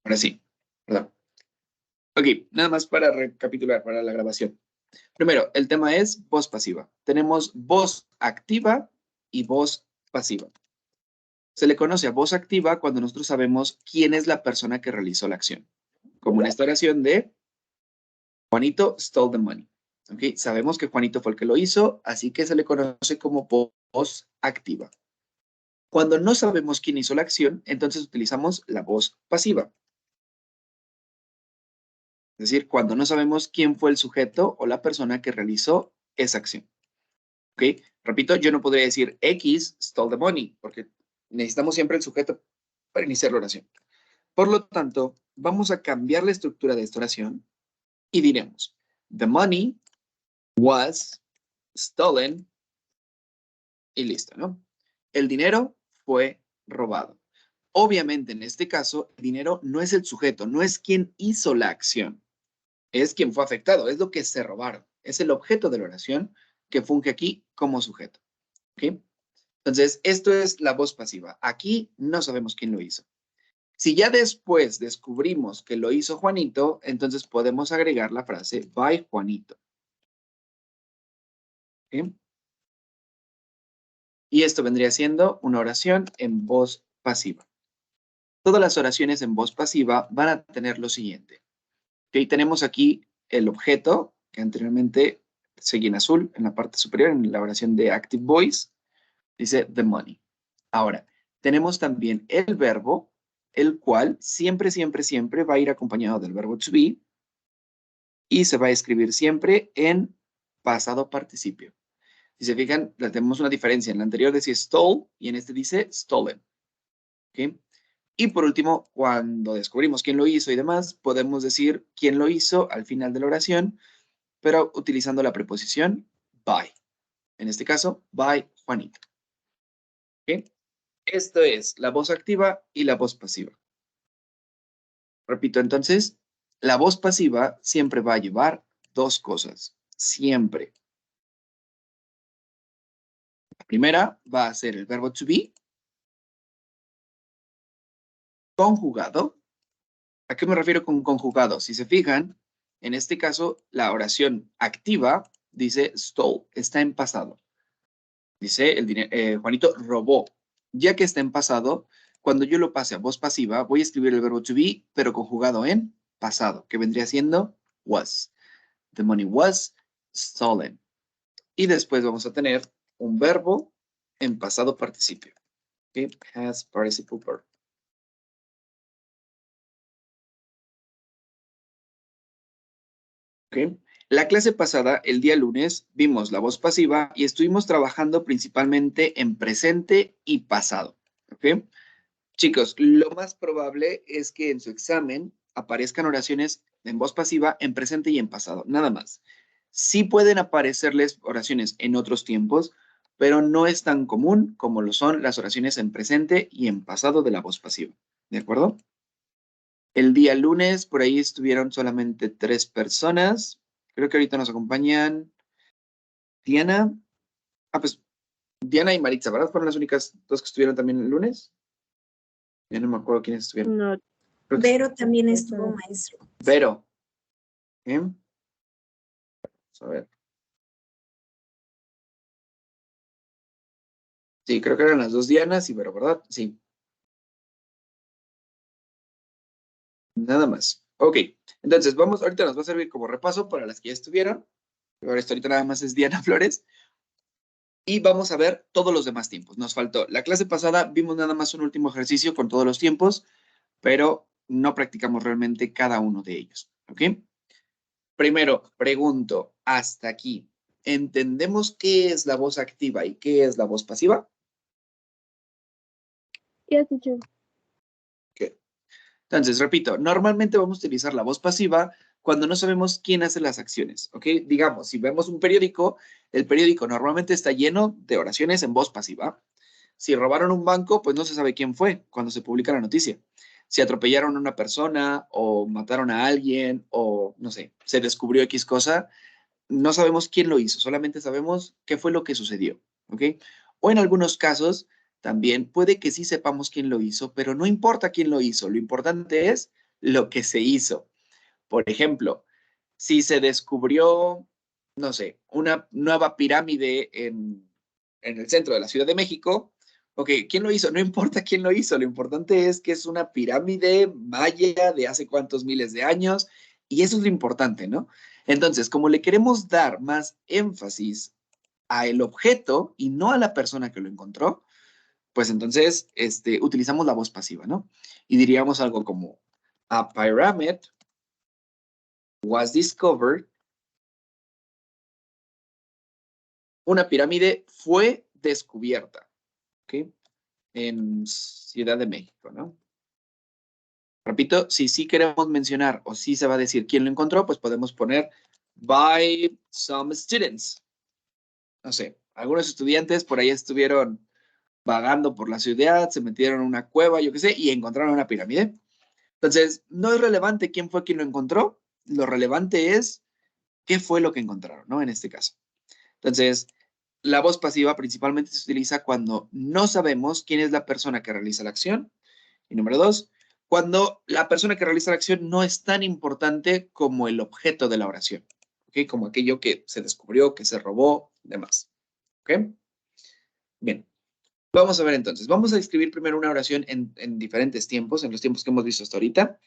Ahora sí, perdón. Ok, nada más para recapitular, para la grabación. Primero, el tema es voz pasiva. Tenemos voz activa y voz pasiva. Se le conoce a voz activa cuando nosotros sabemos quién es la persona que realizó la acción. Como en esta oración de Juanito stole the money. ¿Okay? Sabemos que Juanito fue el que lo hizo, así que se le conoce como voz activa. Cuando no sabemos quién hizo la acción, entonces utilizamos la voz pasiva. Es decir, cuando no sabemos quién fue el sujeto o la persona que realizó esa acción. ¿Ok? Repito, yo no podría decir X stole the money, porque necesitamos siempre el sujeto para iniciar la oración. Por lo tanto, vamos a cambiar la estructura de esta oración y diremos, the money was stolen y listo, ¿no? El dinero fue robado. Obviamente, en este caso, el dinero no es el sujeto, no es quien hizo la acción, es quien fue afectado, es lo que se robaron, es el objeto de la oración que funge aquí como sujeto. ¿Ok? Entonces, esto es la voz pasiva. Aquí no sabemos quién lo hizo. Si ya después descubrimos que lo hizo Juanito, entonces podemos agregar la frase by Juanito. ¿Ok? Y esto vendría siendo una oración en voz pasiva. Todas las oraciones en voz pasiva van a tener lo siguiente. ¿Ok? Tenemos aquí el objeto, que anteriormente seguía en azul, en la parte superior, en la oración de active voice, dice the money. Ahora, tenemos también el verbo, el cual siempre, siempre, siempre va a ir acompañado del verbo to be y se va a escribir siempre en pasado participio. Si se fijan, tenemos una diferencia. En la anterior decía stole y en este dice stolen. ¿Okay? Y por último, cuando descubrimos quién lo hizo y demás, podemos decir quién lo hizo al final de la oración, pero utilizando la preposición by. En este caso, by Juanito. ¿Okay? Esto es la voz activa y la voz pasiva. Repito, entonces, la voz pasiva siempre va a llevar dos cosas. Siempre. La primera va a ser el verbo to be conjugado. ¿A qué me refiero con conjugado? Si se fijan, en este caso, la oración activa dice stole, está en pasado. Dice, Juanito robó. Ya que está en pasado, cuando yo lo pase a voz pasiva, voy a escribir el verbo to be, pero conjugado en pasado, que vendría siendo was. The money was stolen. Y después vamos a tener un verbo en pasado participio. Okay? Past participle verb. Okay. La clase pasada, el día lunes, vimos la voz pasiva y estuvimos trabajando principalmente en presente y pasado. ¿Okay? Chicos, lo más probable es que en su examen aparezcan oraciones en voz pasiva, en presente y en pasado, nada más. Sí pueden aparecerles oraciones en otros tiempos, pero no es tan común como lo son las oraciones en presente y en pasado de la voz pasiva. ¿De acuerdo? El día lunes, por ahí estuvieron solamente 3 personas. Creo que ahorita nos acompañan Diana. Pues Diana y Maritza, ¿verdad? Fueron las únicas 2 que estuvieron también el lunes. Ya no me acuerdo quiénes estuvieron. No. Vero también estuvo, maestro. Vero. Vamos a ver. Sí, creo que eran las 2 Dianas y Vero, ¿verdad? Sí. Nada más. Ok. Entonces, ahorita nos va a servir como repaso para las que ya estuvieron. Ahora esto ahorita nada más es Diana Flores. Y vamos a ver todos los demás tiempos. Nos faltó. La clase pasada vimos nada más un último ejercicio con todos los tiempos, pero no practicamos realmente cada uno de ellos. ¿Ok? Primero, pregunto, hasta aquí, ¿entendemos qué es la voz activa y qué es la voz pasiva? Yes, teacher. ¿Qué? Entonces, repito, normalmente vamos a utilizar la voz pasiva cuando no sabemos quién hace las acciones, ¿ok? Digamos, si vemos un periódico, el periódico normalmente está lleno de oraciones en voz pasiva. Si robaron un banco, pues no se sabe quién fue cuando se publica la noticia. Si atropellaron a una persona o mataron a alguien o, no sé, se descubrió X cosa, no sabemos quién lo hizo, solamente sabemos qué fue lo que sucedió, ¿ok? O en algunos casos, también puede que sí sepamos quién lo hizo, pero no importa quién lo hizo, lo importante es lo que se hizo. Por ejemplo, si se descubrió, no sé, una nueva pirámide en el centro de la Ciudad de México, ok, ¿quién lo hizo? No importa quién lo hizo, lo importante es que es una pirámide maya de hace cuántos miles de años, y eso es lo importante, ¿no? Entonces, como le queremos dar más énfasis a el objeto y no a la persona que lo encontró, pues entonces utilizamos la voz pasiva, ¿no? Y diríamos algo como, a pyramid was discovered. Una pirámide fue descubierta, ¿ok? En Ciudad de México, ¿no? Repito, si sí queremos mencionar o si se va a decir quién lo encontró, pues podemos poner by some students. No sé, algunos estudiantes por ahí estuvieron vagando por la ciudad, se metieron en una cueva, yo qué sé, y encontraron una pirámide. Entonces, no es relevante quién fue quien lo encontró, lo relevante es qué fue lo que encontraron, ¿no? En este caso. Entonces, la voz pasiva principalmente se utiliza cuando no sabemos quién es la persona que realiza la acción. Y número dos, cuando la persona que realiza la acción no es tan importante como el objeto de la oración. ¿Ok? Como aquello que se descubrió, que se robó, demás. ¿Ok? Bien. Vamos a ver entonces. Vamos a escribir primero una oración en diferentes tiempos, en los tiempos que hemos visto hasta ahorita,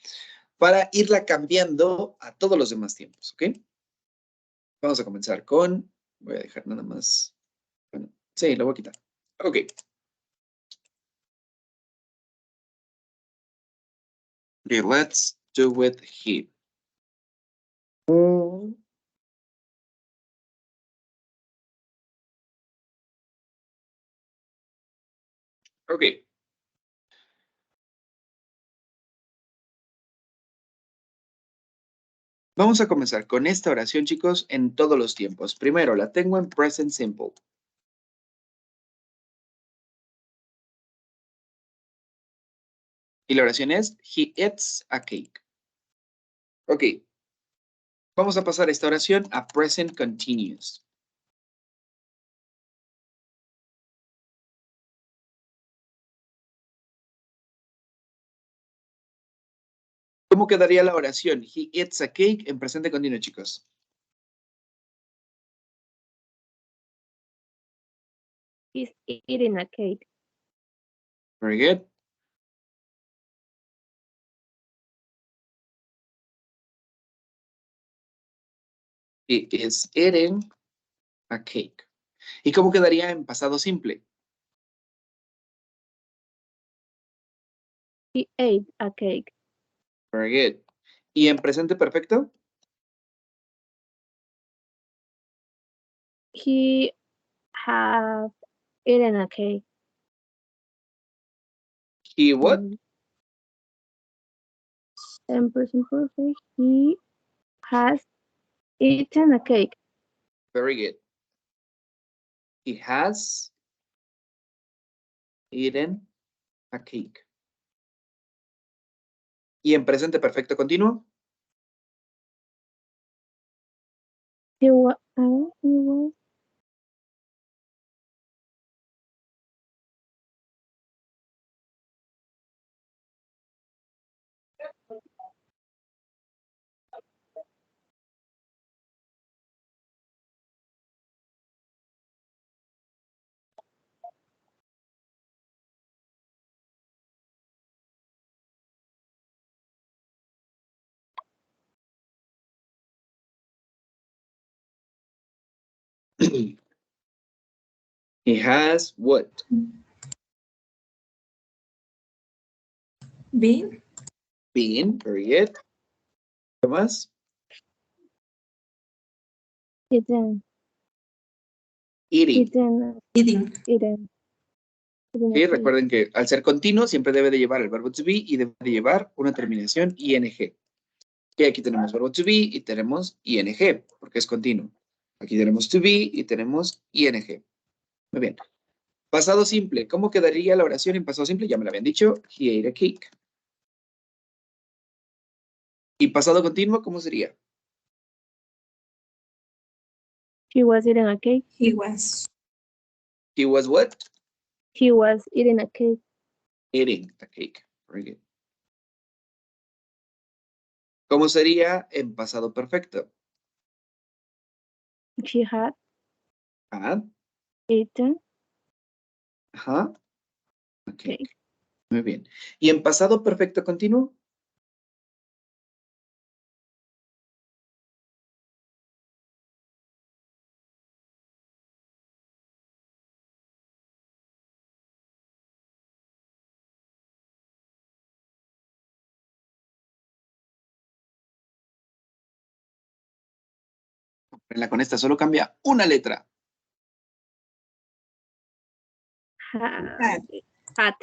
para irla cambiando a todos los demás tiempos. ¿Ok? Vamos a comenzar con, voy a dejar nada más, bueno, sí, lo voy a quitar. Ok. Okay, let's do it here. Ok. Vamos a comenzar con esta oración, chicos, en todos los tiempos. Primero, la tengo en present simple. Y la oración es, he eats a cake. Ok. Vamos a pasar esta oración a present continuous. ¿Cómo quedaría la oración? He eats a cake en presente continuo, chicos. He's eating a cake. Very good. He is eating a cake. ¿Y cómo quedaría en pasado simple? He ate a cake. Very good. ¿Y en presente perfecto? He have eaten a cake. He what? En present perfect, he has eaten a cake. Very good. He has eaten a cake. ¿Y en presente perfecto continuo? He was He has what? Been. Been. Very good. ¿Qué más? eaten. Eating. Eaten. Eating. Eaten. Eaten a Sí, cake. recuerden que al ser continuo siempre debe de llevar el verbo to be y debe de llevar una terminación ing. Que aquí tenemos verbo to be y tenemos ing, porque es continuo. Aquí tenemos to be y tenemos ing. Muy bien. Pasado simple. ¿Cómo quedaría la oración en pasado simple? Ya me lo habían dicho. He ate a cake. ¿Y pasado continuo cómo sería? He was eating a cake. He was. He was what? He was eating a cake. Eating a cake. Very good. ¿Cómo sería en pasado perfecto? She had Had. eaten Ajá. Ok. cake. Muy bien. ¿Y en pasado perfecto continuo? Con esta solo cambia una letra. Had. Had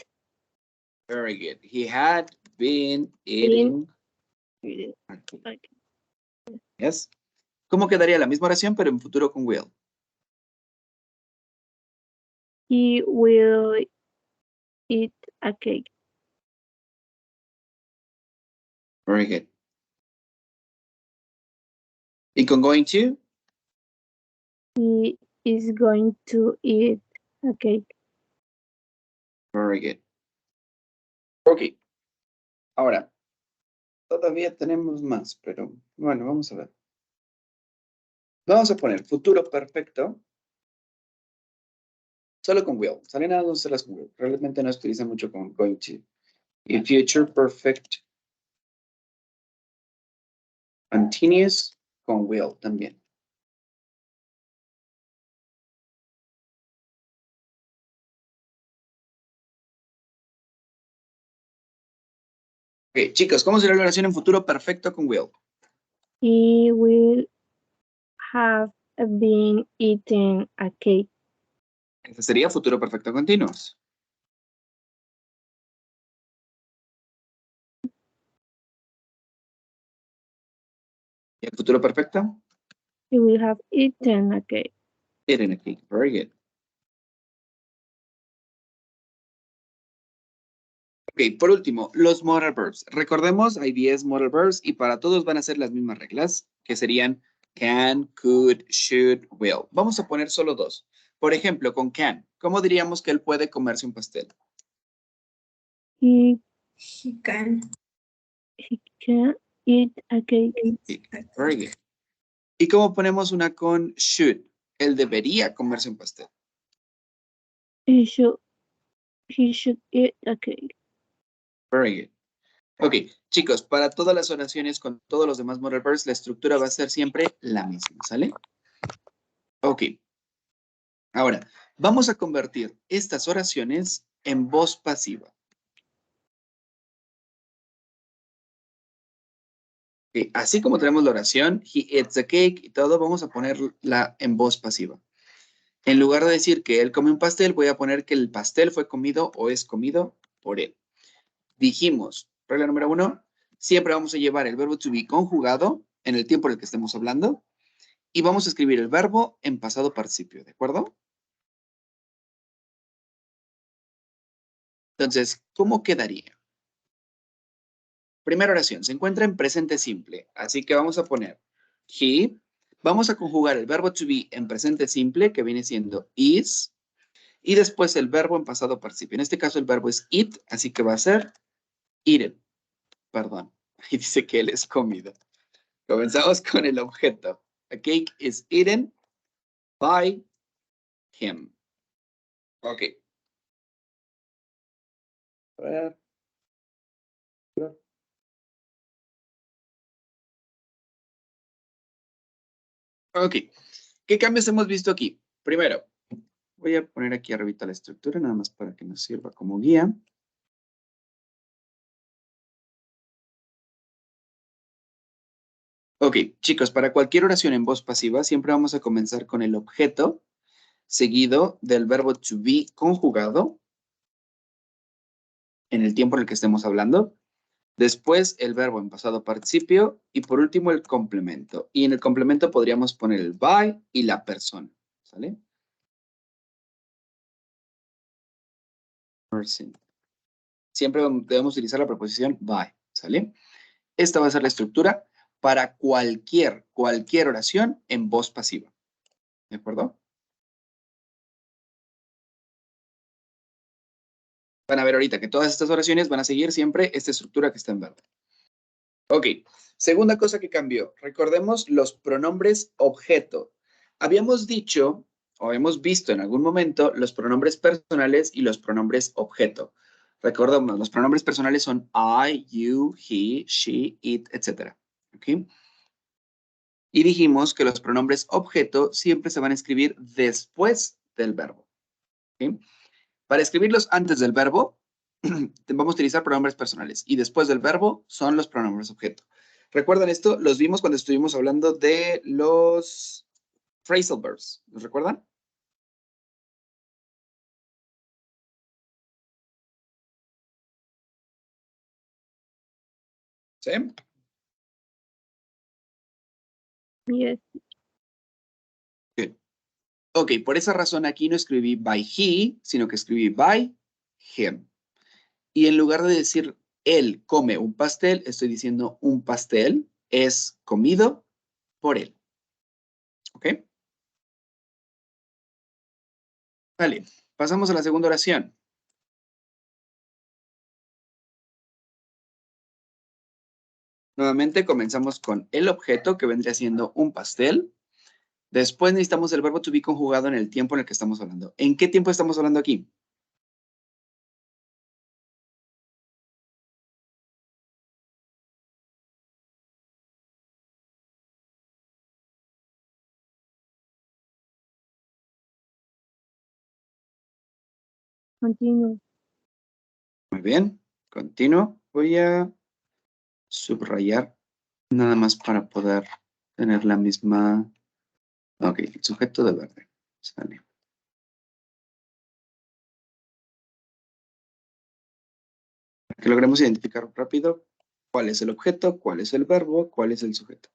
Very good. He had been been eating. okay. Yes. ¿Cómo quedaría la misma oración, pero en futuro con will? He will eat a cake. Very good. ¿Y con going to? He is going to eat a cake. Very good. Ok. Ahora, todavía tenemos más, pero bueno, vamos a ver. Vamos a poner futuro perfecto solo con will. Salen nada más usarlas con will. Realmente no se utiliza mucho con going to. Y future perfect continuous con will también. Ok, chicos, ¿cómo será la oración en futuro perfecto con will? He will have been eating a cake. Este sería futuro perfecto continuous. ¿Y el futuro perfecto? He will have eaten a cake. Eating a cake. Very good. Ok, por último, los modal verbs. Recordemos, hay 10 modal verbs y para todos van a ser las mismas reglas, que serían can, could, should, will. Vamos a poner solo dos. Por ejemplo, con can, ¿cómo diríamos que él puede comerse un pastel? He Can can eat a cake. eat a Very cake. good. ¿Y cómo ponemos una con should? Él debería comerse un pastel. He should eat a cake. Very good. Ok, chicos, para todas las oraciones con todos los demás modal verbs, la estructura va a ser siempre la misma, ¿sale? Ok. Ahora, vamos a convertir estas oraciones en voz pasiva. Ok, así como tenemos la oración, he eats a cake y todo, vamos a ponerla en voz pasiva. En lugar de decir que él come un pastel, voy a poner que el pastel fue comido o es comido por él. Dijimos, regla número 1, siempre vamos a llevar el verbo to be conjugado en el tiempo en el que estemos hablando y vamos a escribir el verbo en pasado participio, ¿de acuerdo? Entonces, ¿cómo quedaría? Primera oración, se encuentra en presente simple, así que vamos a poner he, vamos a conjugar el verbo to be en presente simple, que viene siendo is, y después el verbo en pasado participio. En este caso el verbo es eat, así que va a ser eaten, perdón, y dice que él es comido. Comenzamos con el objeto. A cake is eaten by him. Ok. A ver. Ok. ¿Qué cambios hemos visto aquí? Primero, voy a poner aquí arribita la estructura, nada más para que nos sirva como guía. Ok, chicos, para cualquier oración en voz pasiva, siempre vamos a comenzar con el objeto, seguido del verbo to be conjugado en el tiempo en el que estemos hablando. Después el verbo en pasado participio y por último el complemento. Y en el complemento podríamos poner el by y la persona, ¿sale? Person. Siempre debemos utilizar la preposición by, ¿sale? Esta va a ser la estructura para cualquier oración en voz pasiva. ¿De acuerdo? Van a ver ahorita que todas estas oraciones van a seguir siempre esta estructura que está en verde. Ok, segunda cosa que cambió. Recordemos los pronombres objeto. Habíamos dicho, o hemos visto en algún momento, los pronombres personales y los pronombres objeto. Recordemos, los pronombres personales son I, you, he, she, it, etc. ¿Ok? Y dijimos que los pronombres objeto siempre se van a escribir después del verbo. ¿Ok? Para escribirlos antes del verbo, vamos a utilizar pronombres personales. Y después del verbo son los pronombres objeto. ¿Recuerdan esto? Los vimos cuando estuvimos hablando de los phrasal verbs. ¿Los recuerdan? ¿Sí? Yes. Ok. Ok, por esa razón aquí no escribí by he, sino que escribí by him. Y en lugar de decir él come un pastel, estoy diciendo un pastel es comido por él. ¿Ok? Vale, pasamos a la segunda oración. Nuevamente comenzamos con el objeto que vendría siendo un pastel. Después necesitamos el verbo to be conjugado en el tiempo en el que estamos hablando. ¿En qué tiempo estamos hablando aquí? Continue. Muy bien, continuo. Voy a subrayar nada más para poder tener la misma... Ok, el sujeto de verde. Sale. Para que logremos identificar rápido cuál es el objeto, cuál es el verbo, cuál es el sujeto.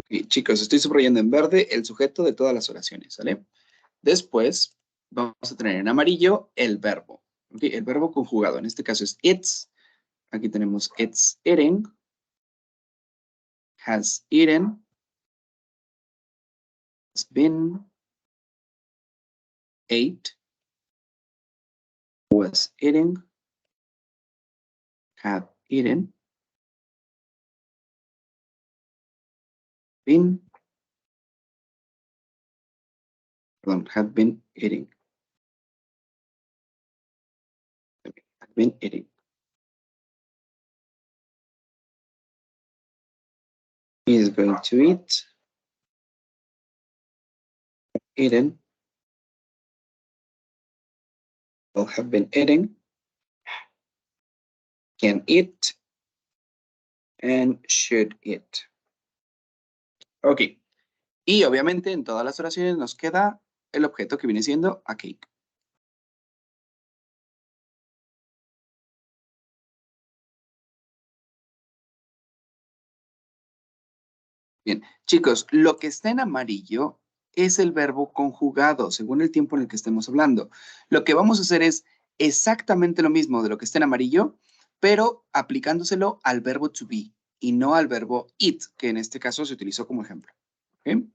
Ok, chicos, estoy subrayando en verde el sujeto de todas las oraciones, ¿sale? Después vamos a tener en amarillo el verbo. ¿Ok? El verbo conjugado, en este caso es it's. Aquí tenemos it's eating, has eaten, has been, ate, was eating, had eaten, been, perdón, had been eating. Had been eating. He is going to eat, eaten, will have been eating, can eat, and should eat. Ok. Y obviamente en todas las oraciones nos queda el objeto que viene siendo a cake. Bien, chicos, lo que está en amarillo es el verbo conjugado, según el tiempo en el que estemos hablando. Lo que vamos a hacer es exactamente lo mismo de lo que está en amarillo, pero aplicándoselo al verbo to be y no al verbo eat, que en este caso se utilizó como ejemplo. ¿Ok?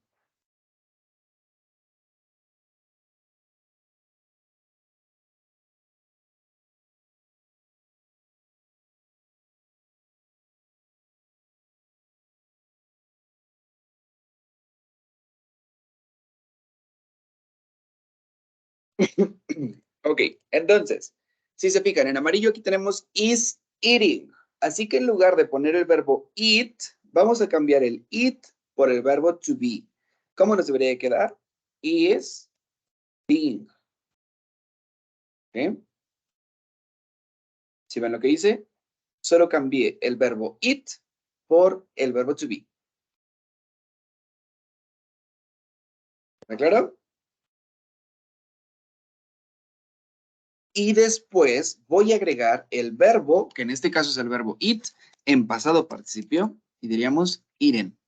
Ok, entonces, si se fijan, en amarillo aquí tenemos is eating. Así que en lugar de poner el verbo eat, vamos a cambiar el eat por el verbo to be. ¿Cómo nos debería quedar? Is being. ¿Ok? ¿Sí ven lo que hice? Solo cambié el verbo eat por el verbo to be. ¿Está claro? Y después voy a agregar el verbo, que en este caso es el verbo eat, en pasado participio, y diríamos eaten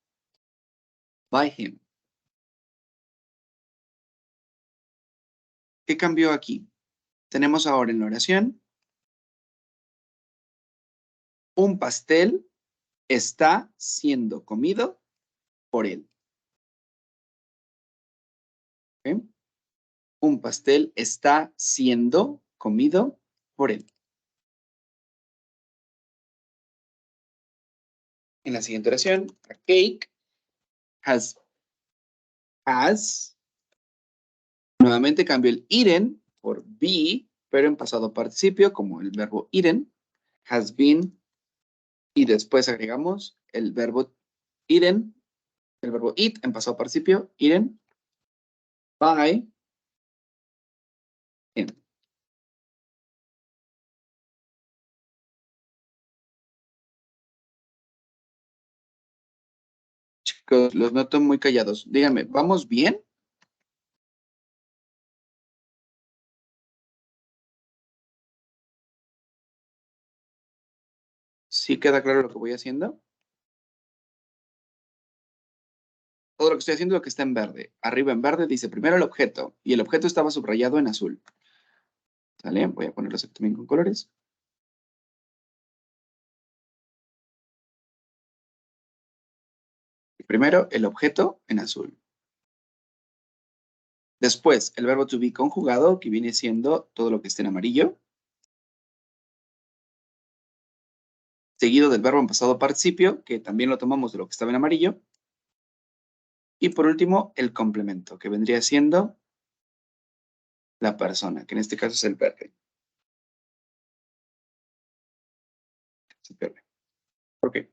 by him. ¿Qué cambió aquí? Tenemos ahora en la oración, un pastel está siendo comido por él. ¿Ok? Un pastel está siendo comido por él. En la siguiente oración, a cake has. Nuevamente cambio el eaten por be, pero en pasado participio, como el verbo eaten, has been, y después agregamos el verbo eaten, el verbo eat en pasado participio, eaten, by him. Chicos, los noto muy callados. Díganme, ¿vamos bien? ¿Sí queda claro lo que voy haciendo? Todo lo que estoy haciendo es lo que está en verde. Arriba en verde dice primero el objeto, y el objeto estaba subrayado en azul. ¿Sale? Voy a ponerlo también con colores. Primero el objeto en azul. Después, el verbo to be conjugado, que viene siendo todo lo que esté en amarillo. Seguido del verbo en pasado participio, que también lo tomamos de lo que estaba en amarillo. Y por último, el complemento, que vendría siendo la persona, que en este caso es el verde. Es el verde. ¿Por qué?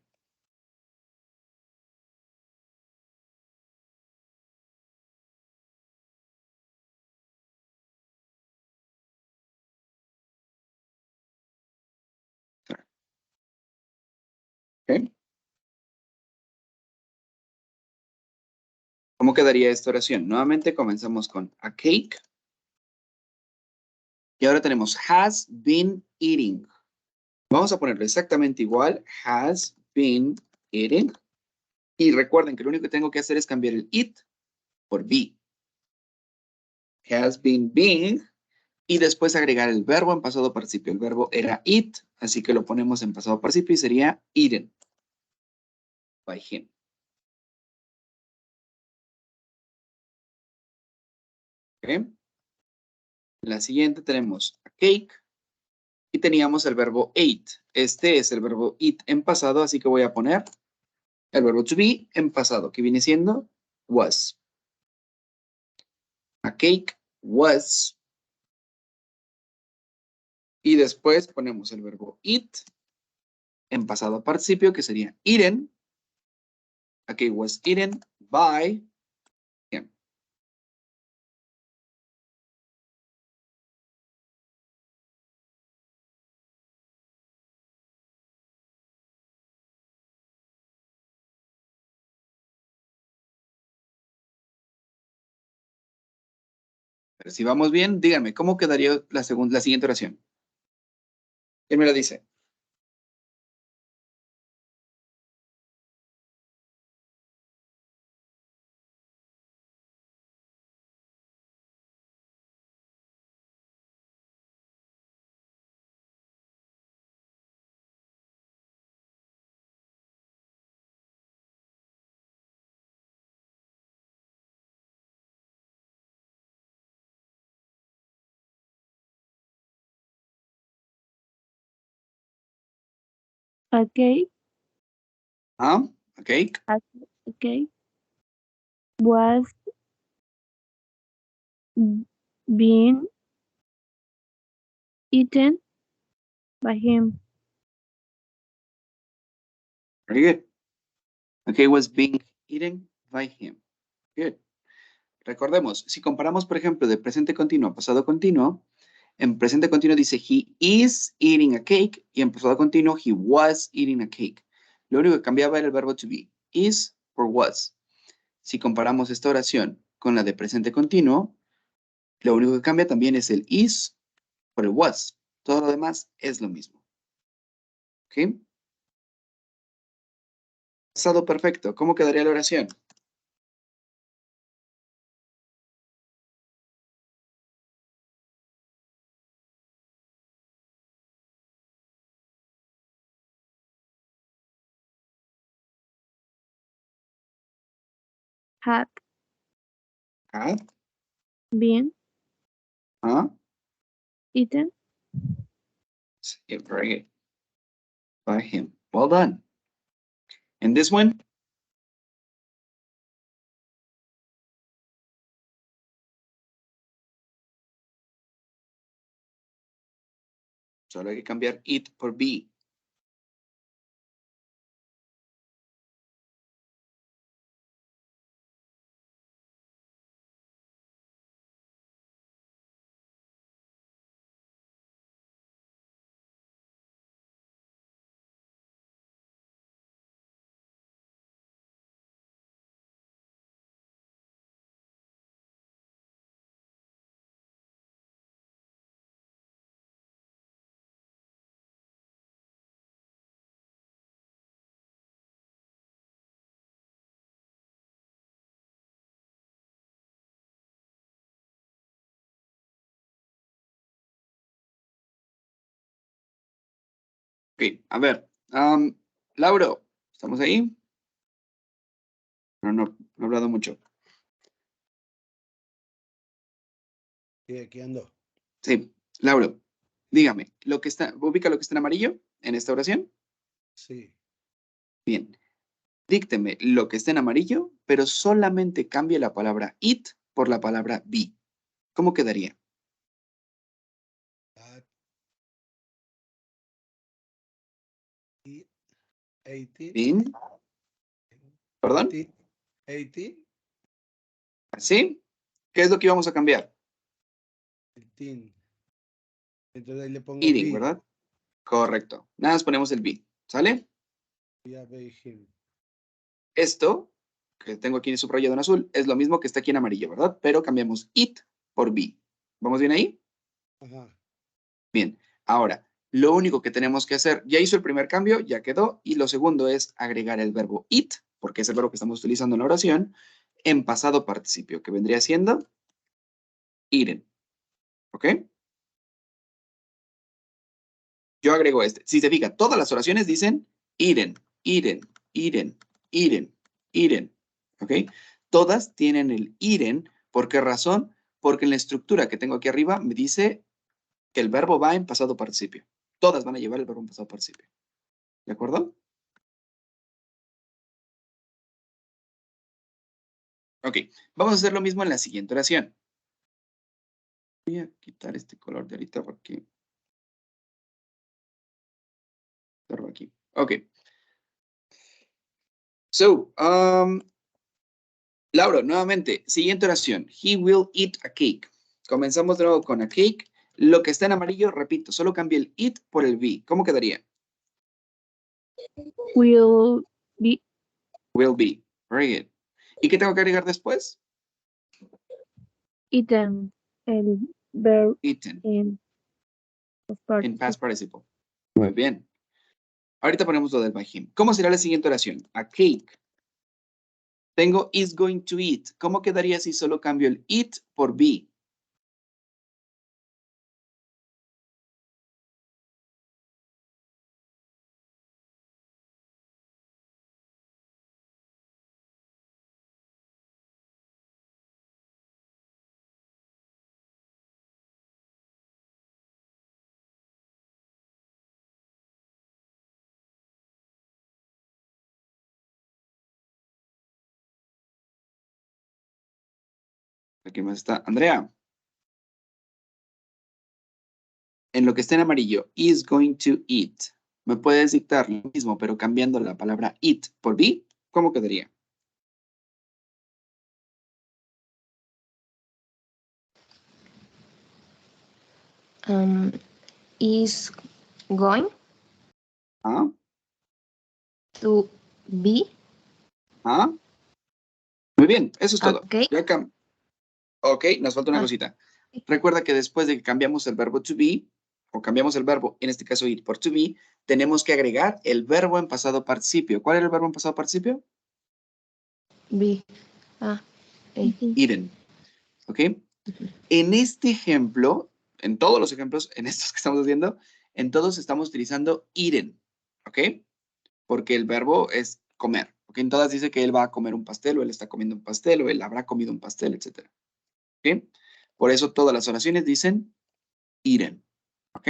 ¿Ok? ¿Cómo quedaría esta oración? Nuevamente comenzamos con a cake. Y ahora tenemos has been eating. Vamos a ponerlo exactamente igual. Has been eating. Y recuerden que lo único que tengo que hacer es cambiar el it por be. Has been being. Y después agregar el verbo en pasado participio. El verbo era eat, así que lo ponemos en pasado participio y sería eaten by him. ¿Ok? La siguiente tenemos a cake y teníamos el verbo ate. Este es el verbo eat en pasado, así que voy a poner el verbo to be en pasado, que viene siendo was. A cake was. Y después ponemos el verbo eat en pasado participio, que sería eaten. A cake was eaten by him. Pero si vamos bien, díganme, ¿cómo quedaría la siguiente oración? ¿Quién me la dice? A cake, ¿Ah? A cake. a cake was being eaten by him. Very good. A cake was being eaten by him. Good. Recordemos, si comparamos, por ejemplo, de presente continuo a pasado continuo, en presente continuo dice he is eating a cake y en pasado continuo he was eating a cake. Lo único que cambiaba era el verbo to be. Is por was. Si comparamos esta oración con la de presente continuo, lo único que cambia también es el is por el was. Todo lo demás es lo mismo. ¿Ok? Pasado perfecto. ¿Cómo quedaría la oración? had Had. been Huh? eaten Yeah, very good. By him. Well done. And this one? Solo hay que cambiar it por be. Ok, a ver. Lauro, ¿estamos ahí? No he hablado mucho. Sí, aquí ando. Sí, Lauro, dígame, ¿ubica lo que está en amarillo en esta oración? Sí. Bien. Dícteme lo que está en amarillo, pero solamente cambie la palabra it por la palabra be. ¿Cómo quedaría? At 18. Bien. ¿Perdón? 18. ¿Así? ¿Qué es lo que íbamos a cambiar? 18. Entonces ahí le pongo Eating, be. ¿verdad? Correcto. Nada más ponemos el be. ¿Sale? Ya ve him. Esto, que tengo aquí subrayado en azul, es lo mismo que está aquí en amarillo, ¿verdad? Pero cambiamos it por be. ¿Vamos bien ahí? Ajá. Bien. Ahora, lo único que tenemos que hacer, ya hizo el primer cambio, ya quedó, y lo segundo es agregar el verbo it, porque es el verbo que estamos utilizando en la oración, en pasado participio, que vendría siendo eaten. ¿Ok? Yo agrego este. Si se fija, todas las oraciones dicen eaten, eaten, eaten, eaten, eaten. ¿Ok? Todas tienen el eaten. ¿Por qué razón? Porque en la estructura que tengo aquí arriba me dice que el verbo va en pasado participio. Todas van a llevar el verbo en pasado participio. ¿De acuerdo? Ok, vamos a hacer lo mismo en la siguiente oración. Voy a quitar este color de ahorita porque estorba aquí. Ok. So, Laura, nuevamente, siguiente oración. He will eat a cake. Comenzamos de nuevo con a cake. Lo que está en amarillo, repito, solo cambia el it por el be. ¿Cómo quedaría? will be Will be. Very good. ¿Y qué tengo que agregar después? eaten el verb Eaten. en En past participle. Muy bien. Ahorita ponemos lo del by him. ¿Cómo será la siguiente oración? A cake. Tengo is going to eat. ¿Cómo quedaría si solo cambio el it por be? Aquí más está. Andrea. En lo que está en amarillo, is going to eat. ¿Me puedes dictar lo mismo, pero cambiando la palabra eat por be? ¿Cómo quedaría? Is going ¿Ah? to be ¿Ah? Muy bien, eso es todo. okay. Ya ok, nos falta una Ah. cosita. Recuerda que después de que cambiamos el verbo to be, o cambiamos el verbo, en este caso eat por to be, tenemos que agregar el verbo en pasado participio. ¿Cuál era el verbo en pasado participio? Be. Eaten. ¿Ok? En este ejemplo, en todos los ejemplos, en estos que estamos haciendo, en todos estamos utilizando eaten. ¿Ok? Porque el verbo es comer. Porque en todas dice que él va a comer un pastel, o él está comiendo un pastel, o él habrá comido un pastel, etc. ¿Ok? Por eso todas las oraciones dicen eaten. ¿Ok?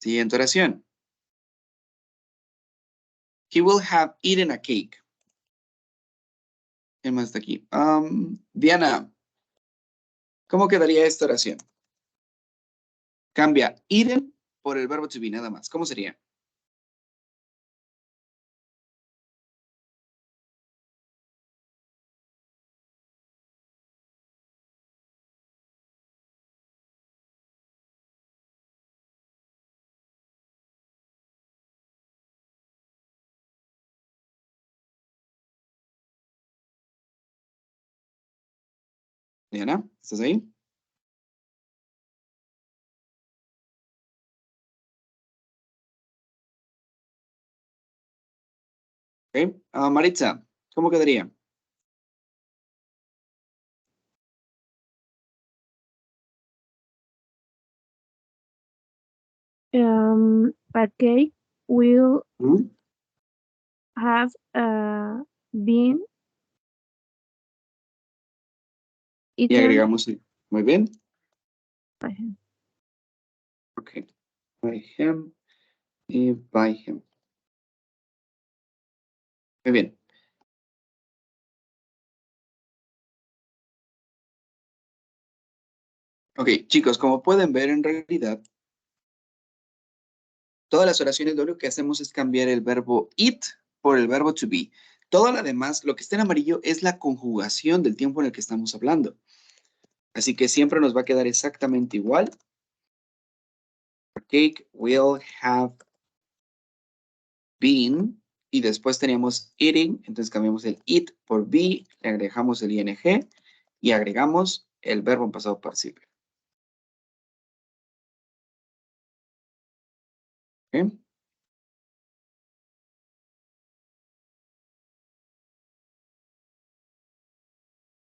Siguiente oración. He will have eaten a cake. ¿Quién más está aquí? Diana, ¿cómo quedaría esta oración? Cambia eaten por el verbo to be, nada más. ¿Cómo sería? Diana, ¿estás ahí? Ok. Maritza, ¿cómo quedaría? A cake will ¿Mm? have been Y eaten agregamos el. Muy bien. by him. Ok. By him y by him. Muy bien. Ok, chicos, como pueden ver, en realidad, todas las oraciones lo único que hacemos es cambiar el verbo eat por el verbo to be. Todo lo demás, lo que está en amarillo, es la conjugación del tiempo en el que estamos hablando. Así que siempre nos va a quedar exactamente igual. A cake will have been. Y después teníamos eating, entonces cambiamos el eat por be, le agregamos el ing y agregamos el verbo en pasado participle. ¿Ok?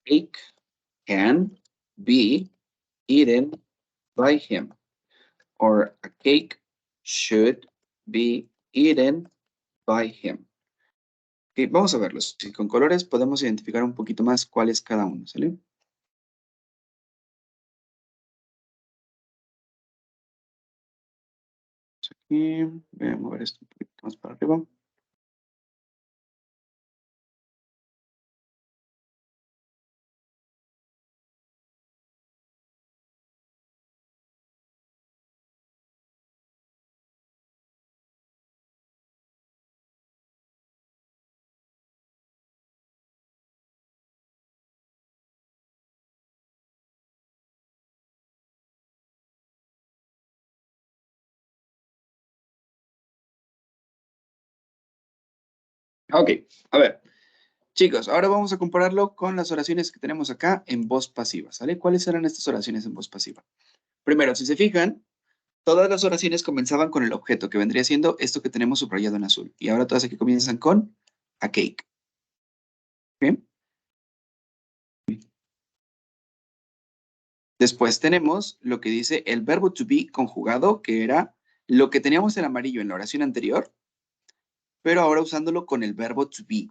Cake can be eaten by him. Or a cake should be eaten by him. Ok, vamos a verlos. Si con colores podemos identificar un poquito más cuál es cada uno, ¿sale? Aquí, voy a mover esto un poquito más para arriba. Ok, a ver. Chicos, ahora vamos a compararlo con las oraciones que tenemos acá en voz pasiva, ¿sale? ¿Cuáles eran estas oraciones en voz pasiva? Primero, si se fijan, todas las oraciones comenzaban con el objeto, que vendría siendo esto que tenemos subrayado en azul. Y ahora todas aquí comienzan con a cake. ¿Ok? Después tenemos lo que dice el verbo to be conjugado, que era lo que teníamos en amarillo en la oración anterior, pero ahora usándolo con el verbo to be.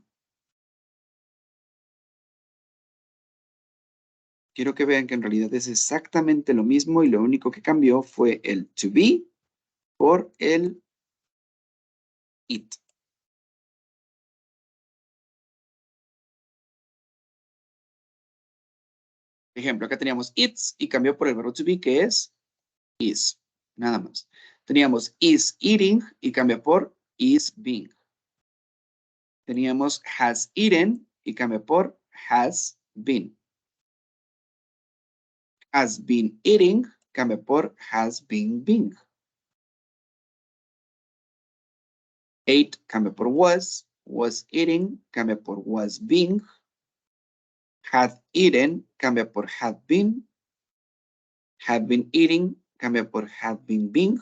Quiero que vean que en realidad es exactamente lo mismo y lo único que cambió fue el to be por el it. Ejemplo, acá teníamos its y cambió por el verbo to be, que es is. Nada más. Teníamos is eating y cambia por is being. Teníamos has eaten y cambia por has been. Has been eating cambia por has been being. Ate cambia por was eating cambia por was being. Had eaten cambia por had been eating cambia por had been being.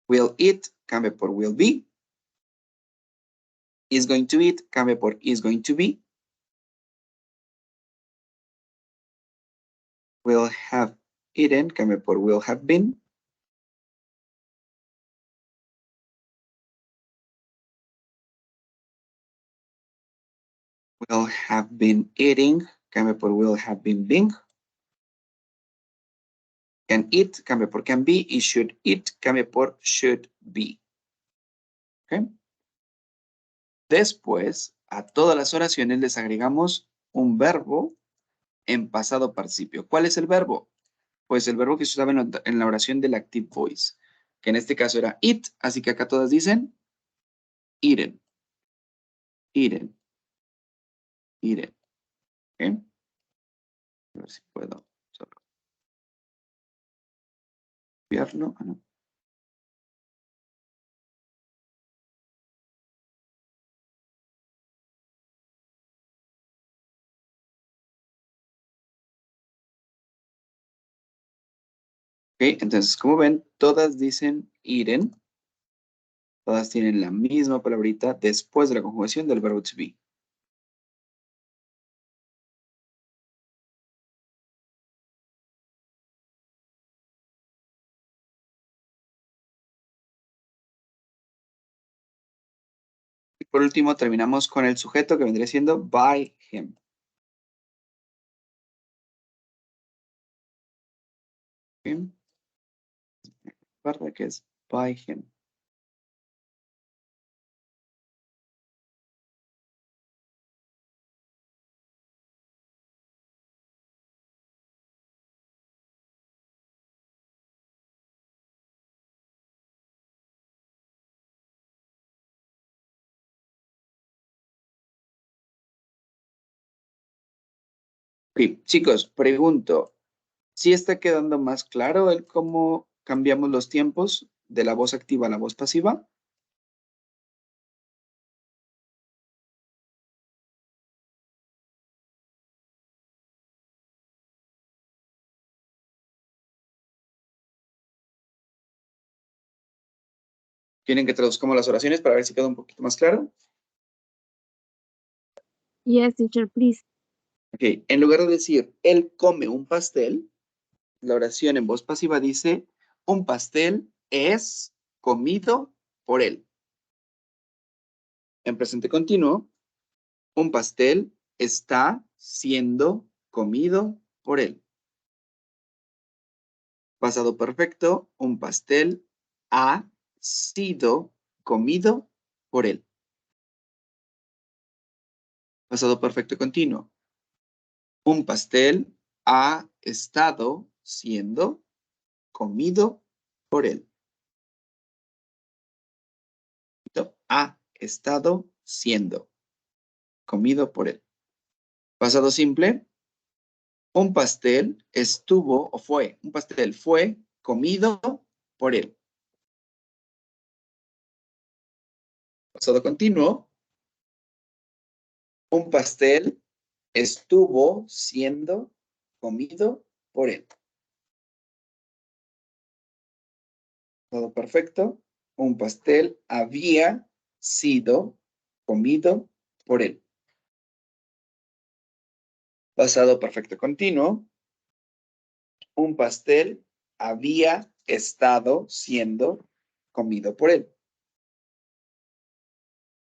Will eat cambia por will be. Is going to eat cambia por is going to be. Will have eaten cambia por will have been. Will have been eating, cambia por will have been being. Can eat, cambia por can be. Y should eat, cambia por should be. ¿Ok? Después, a todas las oraciones les agregamos un verbo en pasado participio. ¿Cuál es el verbo? Pues el verbo que se usaba en la oración del active voice, que en este caso era eat, así que acá todas dicen eaten, eaten, eaten. ¿Ok? A ver si puedo solo copiarlo. Ah, no. Ok, entonces, como ven, todas dicen eaten, todas tienen la misma palabrita después de la conjugación del verbo to be. Y por último, terminamos con el sujeto que vendría siendo by him. ¿Ok? ¿Verdad que es by him? Ok, chicos, pregunto, ¿sí está quedando más claro el cómo cambiamos los tiempos de la voz activa a la voz pasiva? ¿Quieren que traduzcamos las oraciones para ver si queda un poquito más claro? Yes, teacher, please. Ok, en lugar de decir, él come un pastel, la oración en voz pasiva dice, un pastel es comido por él. En presente continuo, un pastel está siendo comido por él. Pasado perfecto, un pastel ha sido comido por él. Pasado perfecto continuo. Un pastel ha estado siendo comido por él. Ha estado siendo comido por él. Pasado simple. Un pastel estuvo o fue. Un pastel fue comido por él. Pasado continuo. Un pastel estuvo siendo comido por él. Todo perfecto. Un pastel había sido comido por él. Pasado perfecto continuo. Un pastel había estado siendo comido por él.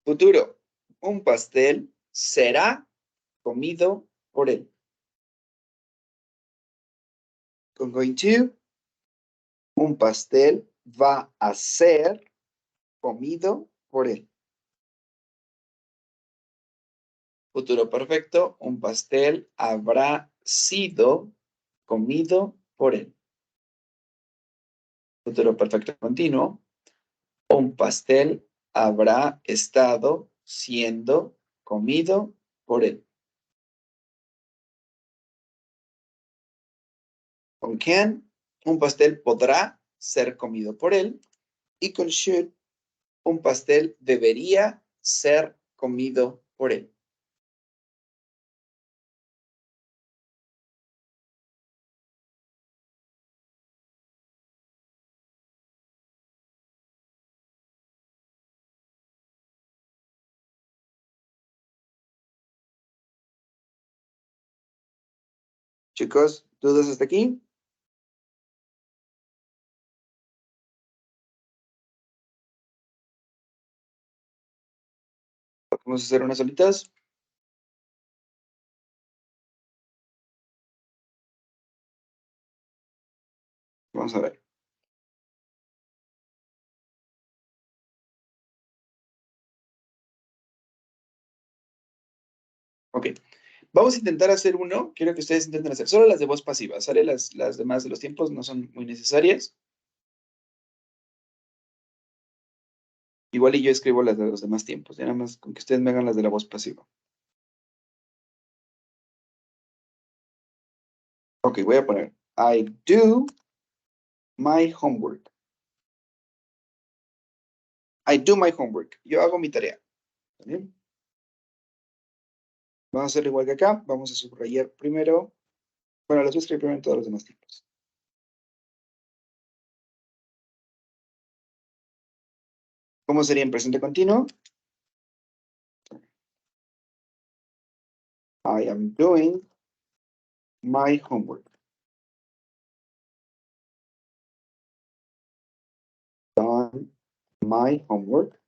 Futuro. Un pastel será comido por él. Con going to. Un pastel va a ser comido por él. Futuro perfecto. Un pastel habrá sido comido por él. Futuro perfecto continuo. Un pastel habrá estado siendo comido por él. Con can, un pastel podrá ser comido por él. Y con should, un pastel debería ser comido por él. Chicos, ¿dudas hasta aquí? Vamos a hacer unas solitas. Vamos a ver. Ok. Vamos a intentar hacer uno. Quiero que ustedes intenten hacer solo las de voz pasiva, ¿sale? Las demás de los tiempos no son muy necesarias. Igual y yo escribo las de los demás tiempos. Ya nada más con que ustedes me hagan las de la voz pasiva. Ok, voy a poner I do my homework. I do my homework. Yo hago mi tarea. ¿Está bien? Vamos a hacerlo igual que acá. Vamos a subrayar primero. Bueno, las voy a escribir primero en todos los demás tiempos. ¿Cómo sería en presente continuo? I am doing my homework. Done my homework.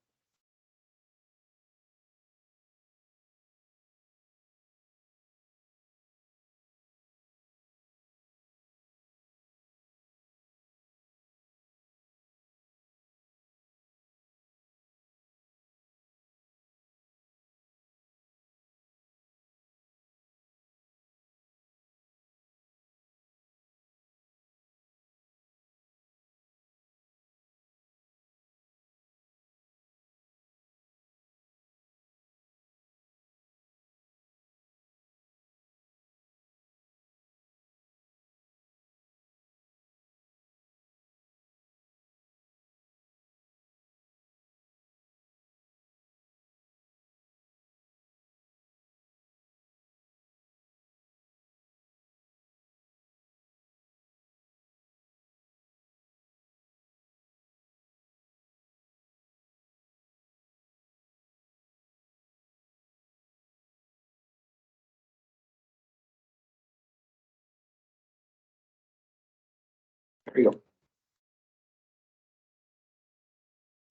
Arriba.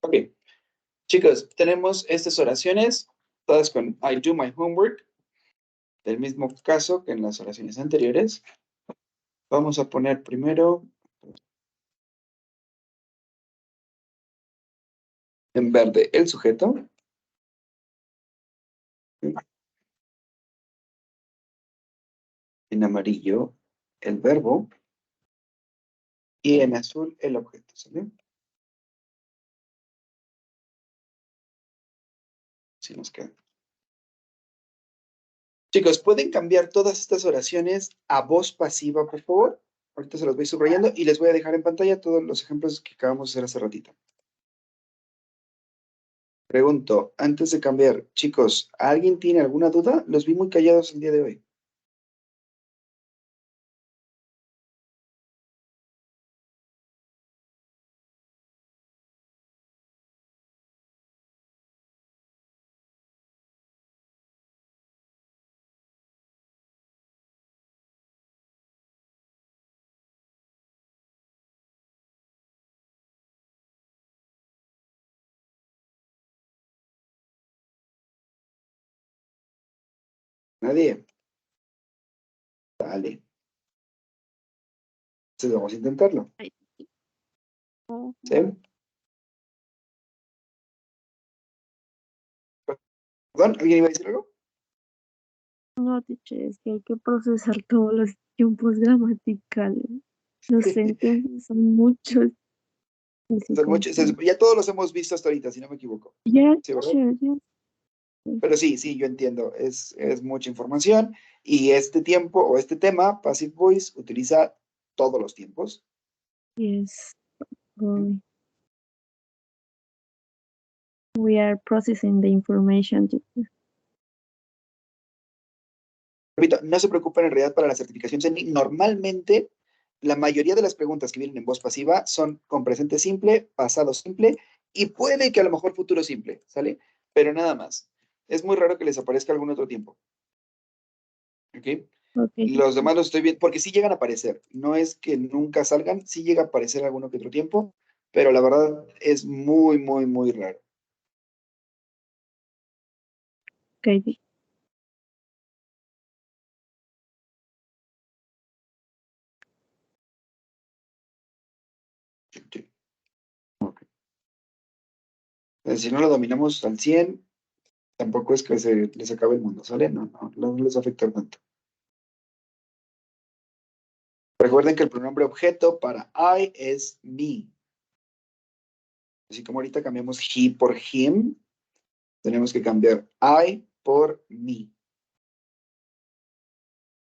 Ok. Chicos, tenemos estas oraciones, todas con I do my homework, del mismo caso que en las oraciones anteriores. Vamos a poner primero en verde el sujeto. En amarillo el verbo. Y en azul el objeto, ¿sale? Si nos queda. Chicos, ¿pueden cambiar todas estas oraciones a voz pasiva, por favor? Ahorita se los voy subrayando y les voy a dejar en pantalla todos los ejemplos que acabamos de hacer hace ratito. Pregunto, antes de cambiar, chicos, ¿alguien tiene alguna duda? Los vi muy callados el día de hoy. ¿Nadie? Dale. Entonces vamos a intentarlo. ¿Sí? ¿Perdón? ¿Alguien iba a decir algo? No, teacher, es que hay que procesar todos los tiempos gramaticales. Los sentences son muchos. Y se Son muchos, confunde. ya todos los hemos visto hasta ahorita, si no me equivoco. Ya, ¿Sí, verdad? teacher, ya. Pero sí, yo entiendo. Es mucha información. Y este tiempo o este tema, Passive Voice, utiliza todos los tiempos. Yes. Boy. We are processing the information, teacher. Repito, no se preocupen en realidad para la certificación CENI. Normalmente, la mayoría de las preguntas que vienen en voz pasiva son con presente simple, pasado simple y puede que a lo mejor futuro simple, ¿sale? Pero nada más. Es muy raro que les aparezca algún otro tiempo. ¿Ok? Okay. Los demás los estoy viendo, porque sí llegan a aparecer. No es que nunca salgan, sí llega a aparecer alguno que otro tiempo, pero la verdad es muy, muy, muy raro. Okay. Sí. Ok. Si no lo dominamos al 100, tampoco es que se les acabe el mundo, ¿sale? No les afecta tanto. Recuerden que el pronombre objeto para I es me. Así como ahorita cambiamos he por him, tenemos que cambiar I por me.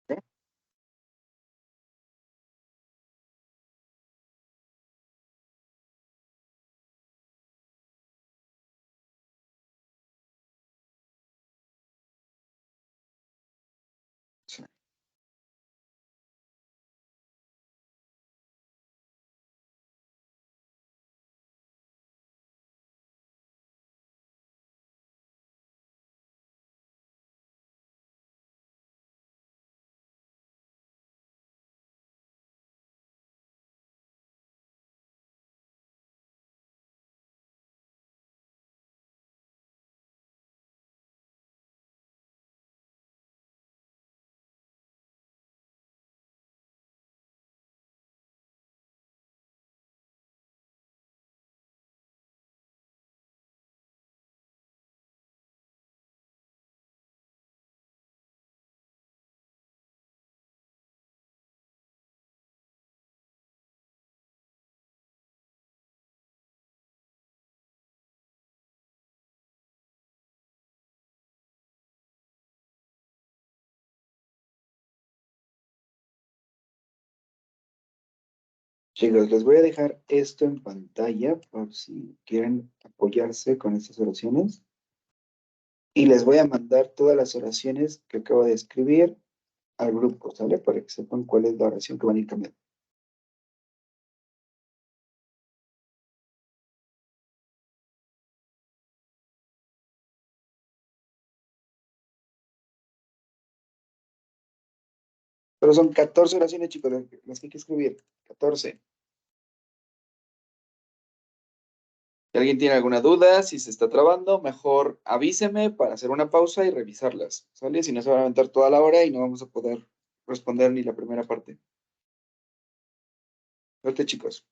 ¿Ok? Sí. Chicos, les voy a dejar esto en pantalla por si quieren apoyarse con estas oraciones. Y les voy a mandar todas las oraciones que acabo de escribir al grupo, ¿sale? Para que sepan cuál es la oración que van a ir cambiando. Pero son 14 oraciones, chicos, las que hay que escribir. 14. Si alguien tiene alguna duda, si se está trabando, mejor avíseme para hacer una pausa y revisarlas, ¿sale? Si no, se va a aventar toda la hora y no vamos a poder responder ni la primera parte. Suerte, chicos.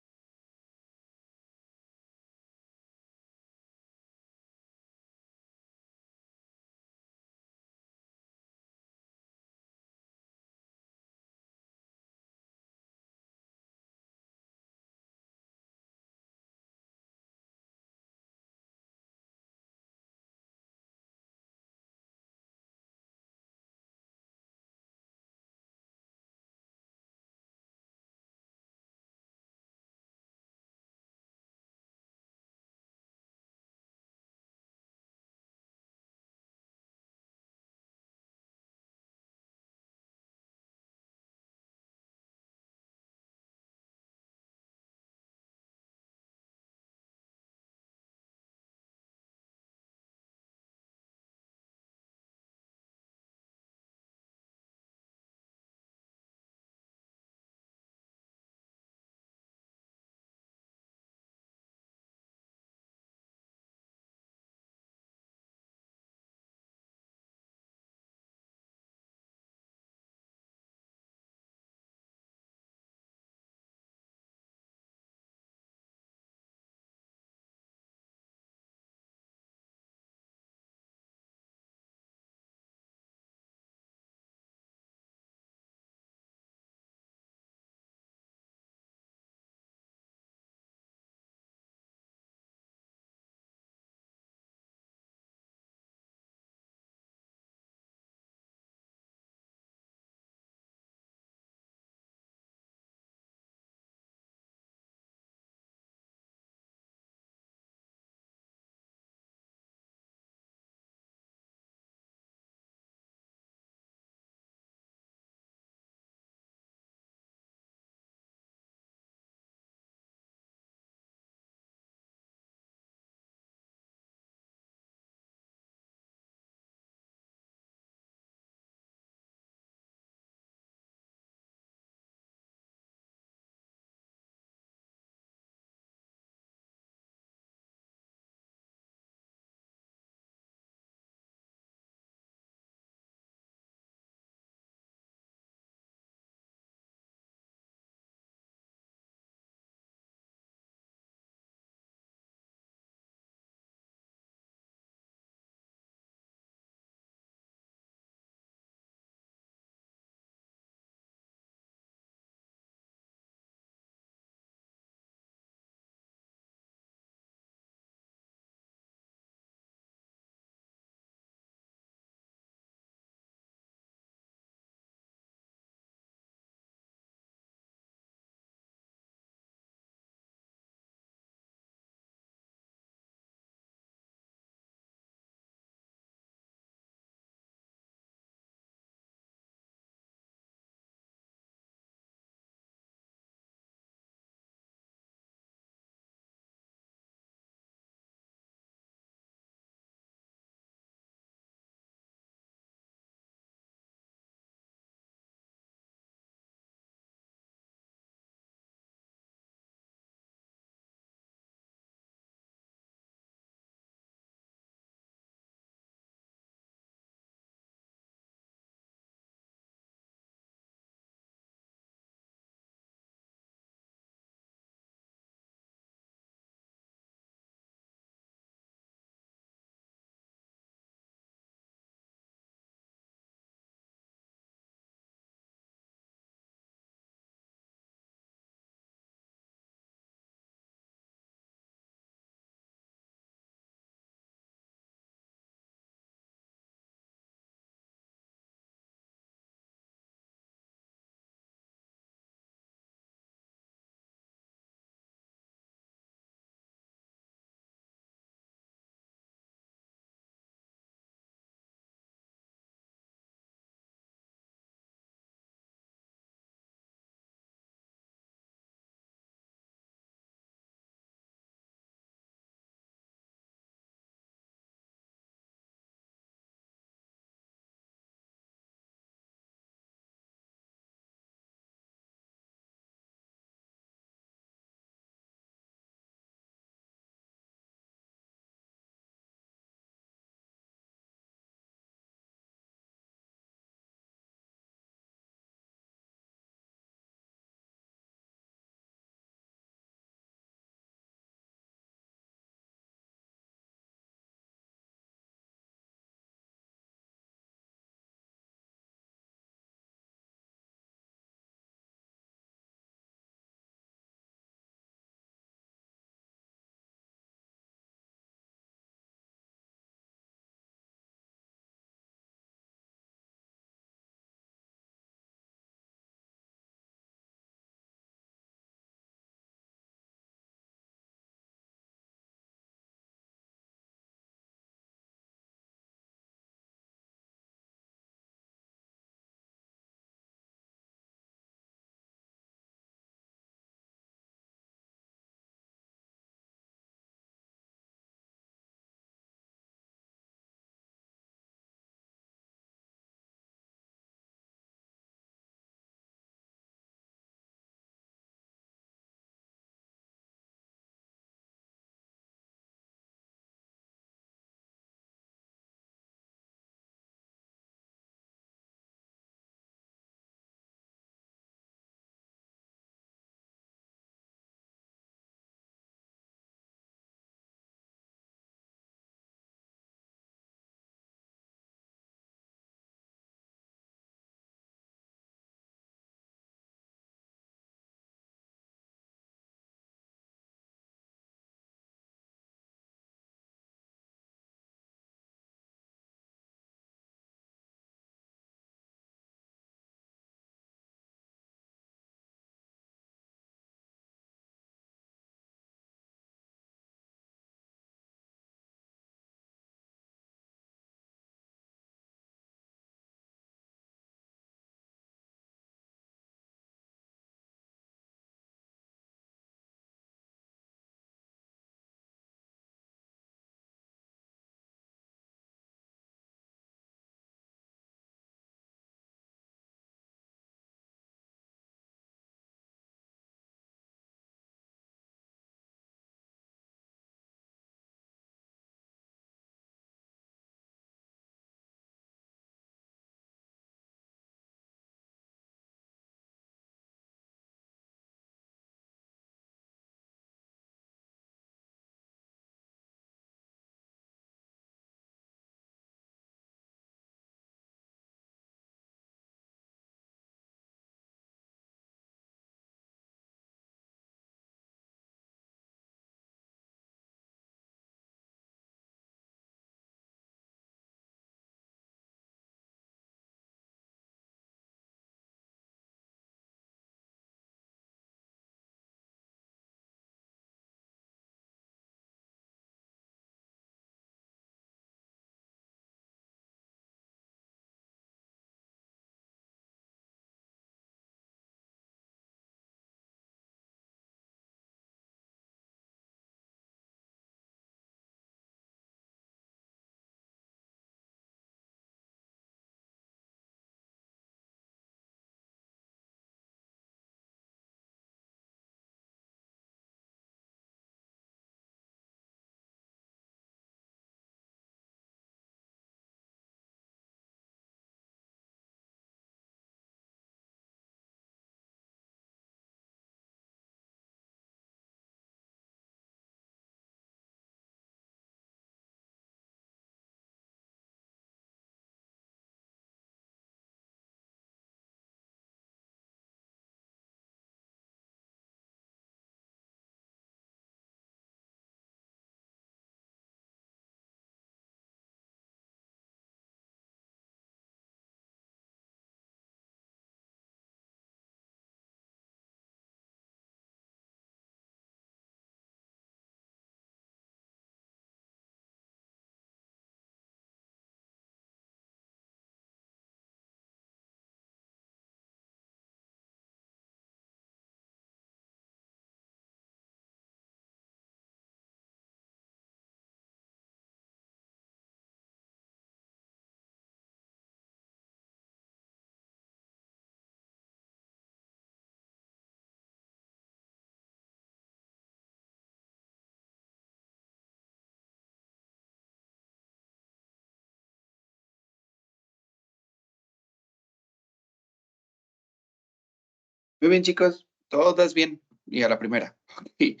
Muy bien, chicos. Todas bien. Y a la primera. Ok,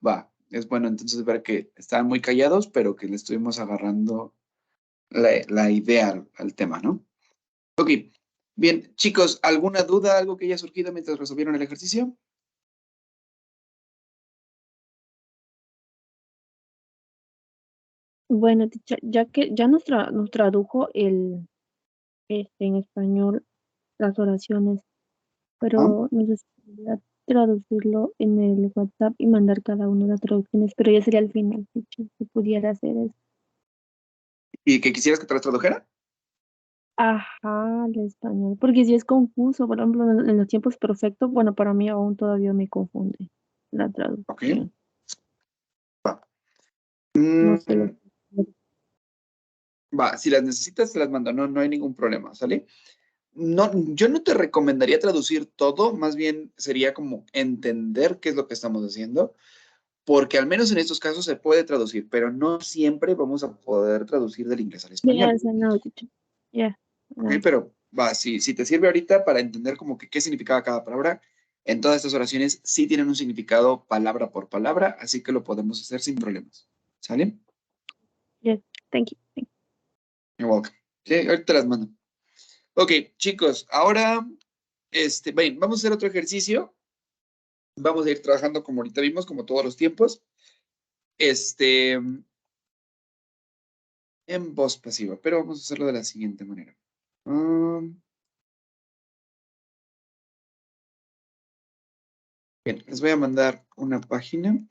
va. Es bueno entonces ver que estaban muy callados, pero que le estuvimos agarrando la idea al tema, ¿no? Ok. Bien, chicos, ¿alguna duda, algo que haya surgido mientras resolvieron el ejercicio? Bueno, teacher, ya que ya nos tradujo en español las oraciones, ¿Ah? pero nos gustaría traducirlo en el WhatsApp y mandar cada una de las traducciones, pero ya sería al final, teacher, si pudiera hacer eso. ¿Y que quisieras que te las tradujera? Ajá, el español, porque si es confuso, por ejemplo, en los tiempos perfectos, bueno, para mí aún todavía me confunde la Ok. traducción. Va. No sé lo Mm, va, si las necesitas, te las mando. No, no hay ningún problema, ¿sale? No, yo no te recomendaría traducir todo, más bien sería como entender qué es lo que estamos haciendo, porque al menos en estos casos se puede traducir, pero no siempre vamos a poder traducir del inglés al español. Yes, I know, teacher. Yeah, I ¿Ok? know. Pero va, si te sirve ahorita para entender como que qué significaba cada palabra, en todas estas oraciones sí tienen un significado palabra por palabra, así que lo podemos hacer sin problemas. ¿Sale? Yes, thank you. Thank You're welcome. Sí, ahorita las mando. Ok, chicos, ahora, ven, vamos a hacer otro ejercicio. Vamos a ir trabajando como ahorita vimos, como todos los tiempos, en voz pasiva, pero vamos a hacerlo de la siguiente manera. Bien, les voy a mandar una página.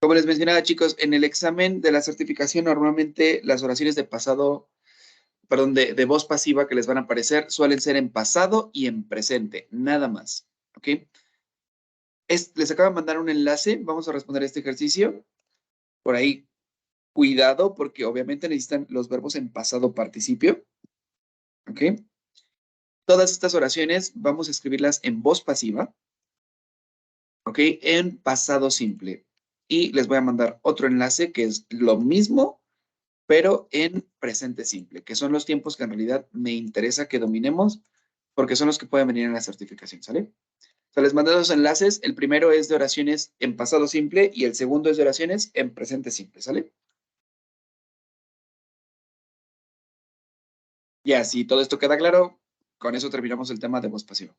Como les mencionaba, chicos, en el examen de la certificación, normalmente las oraciones de pasado, perdón, de voz pasiva que les van a aparecer suelen ser en pasado y en presente, nada más. ¿Ok? Les acabo de mandar un enlace, vamos a responder este ejercicio. Por ahí, cuidado, porque obviamente necesitan los verbos en pasado participio. ¿Ok? Todas estas oraciones vamos a escribirlas en voz pasiva, ¿ok? En pasado simple. Y les voy a mandar otro enlace que es lo mismo, pero en presente simple, que son los tiempos que en realidad me interesa que dominemos, porque son los que pueden venir en la certificación, ¿sale? O sea, les mandé dos enlaces. El primero es de oraciones en pasado simple y el segundo es de oraciones en presente simple, ¿sale? Ya, si todo esto queda claro, con eso terminamos el tema de voz pasiva.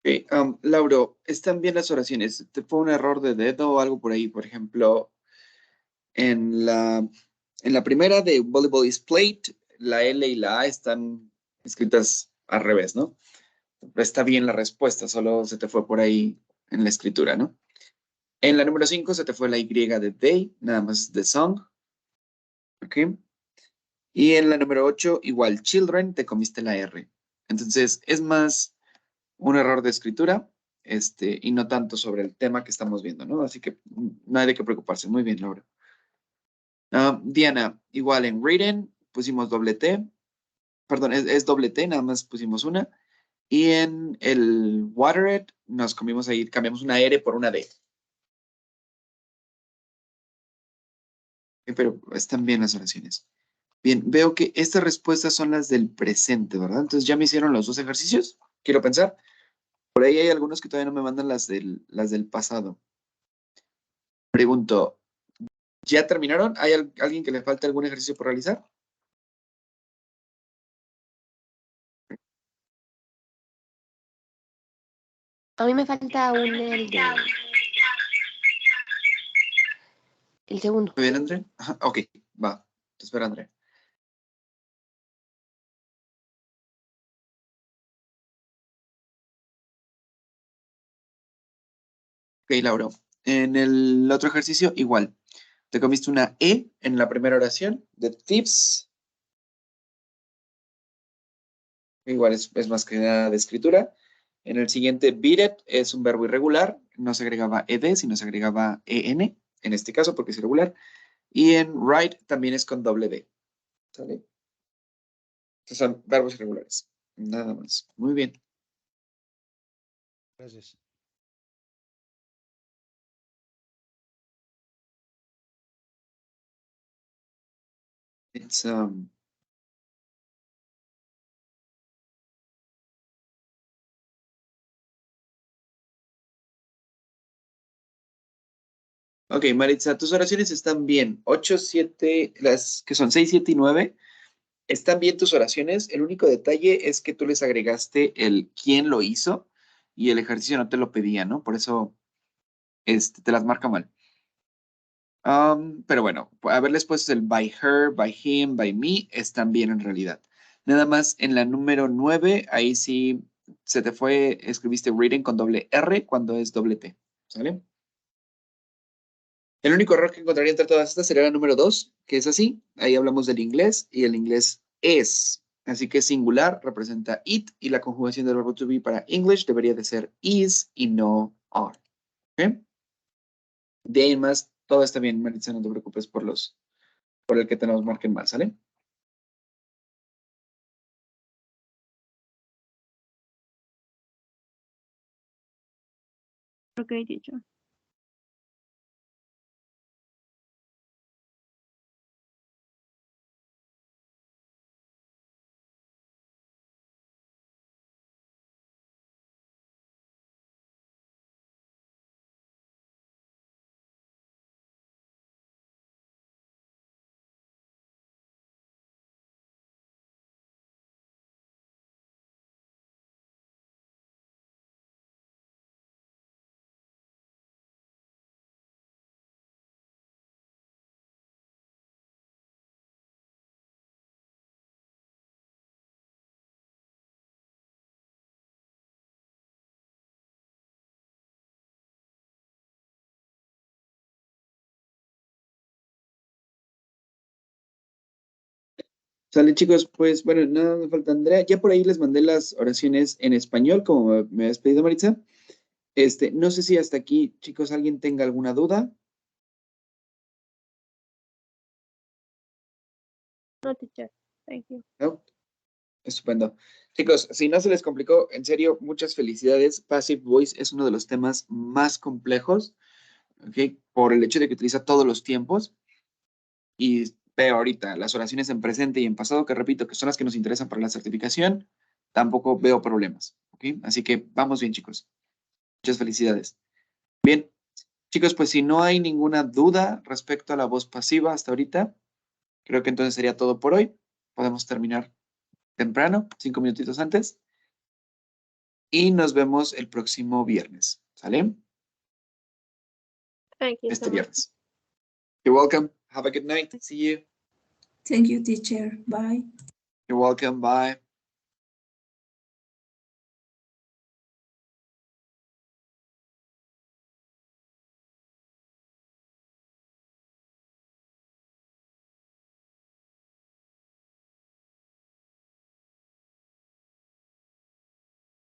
Ok, Lauro, ¿están bien las oraciones? ¿Te fue un error de dedo o algo por ahí? Por ejemplo, en la primera de volleyball is played, la L y la A están escritas al revés, ¿no? Está bien la respuesta, solo se te fue por ahí en la escritura, ¿no? En la número 5 se te fue la Y de they, nada más de song, ¿ok? Y en la número 8, igual, children, te comiste la R. Entonces, es más un error de escritura, y no tanto sobre el tema que estamos viendo, ¿no? Así que no hay de qué preocuparse. Muy bien, Laura. Diana, igual en reading pusimos doble T, perdón, es doble T, nada más pusimos una. Y en el watered nos comimos ahí, cambiamos una R por una D. Pero están bien las oraciones. Bien, veo que estas respuestas son las del presente, ¿verdad? Entonces ya me hicieron los dos ejercicios, quiero pensar. Por ahí hay algunos que todavía no me mandan las del pasado. Pregunto, ¿ya terminaron? ¿Hay alguien que le falta algún ejercicio por realizar? A mí me falta el segundo. ¿Muy bien, André? Ajá, ok, va. Te espero, André. Ok, Laura. En el otro ejercicio, igual. Te comiste una E en la primera oración de tips. Igual es más que nada de escritura. En el siguiente, beat it es un verbo irregular. No se agregaba ed, sino se agregaba en, en este caso, porque es irregular. Y en write también es con doble D. ¿Sale? Estos son verbos irregulares. Nada más. Muy bien. Gracias. It's, ok, Maritza, tus oraciones están bien. 8, 7, las que son 6, 7 y 9. Están bien tus oraciones. El único detalle es que tú les agregaste el quién lo hizo y el ejercicio no te lo pedía, ¿no? Por eso te las marca mal. Pero bueno, haberles puesto el by her, by him, by me, están bien en realidad. Nada más en la número 9, ahí sí se te fue, escribiste reading con doble R cuando es doble T. ¿Sale? El único error que encontraría entre todas estas sería la número 2, que es así. Ahí hablamos del inglés y el inglés es. Así que singular representa it y la conjugación del verbo to be para English debería de ser is y no are. ¿Ok? De ahí en más, todo está bien, Maritza, no te preocupes por el que te nos marquen mal, ¿sale? Ok, teacher. Sale, chicos, pues bueno, nada me falta Andrea. Ya por ahí les mandé las oraciones en español, como me has pedido, Maritza. No sé si hasta aquí, chicos, alguien tenga alguna duda. No, teacher. Thank you. ¿No? Estupendo. Chicos, si no se les complicó, en serio, muchas felicidades. Passive Voice es uno de los temas más complejos, ¿ok? Por el hecho de que utiliza todos los tiempos. Y veo ahorita las oraciones en presente y en pasado, que repito, que son las que nos interesan para la certificación, tampoco veo problemas, ¿ok? Así que vamos bien, chicos. Muchas felicidades. Bien, chicos, pues si no hay ninguna duda respecto a la voz pasiva hasta ahorita, creo que entonces sería todo por hoy. Podemos terminar temprano, 5 minutitos antes. Y nos vemos el próximo viernes. ¿Sale? Thank you Este so much. viernes. You're welcome. Have a good night. See you. Thank you, teacher. Bye. You're welcome. Bye.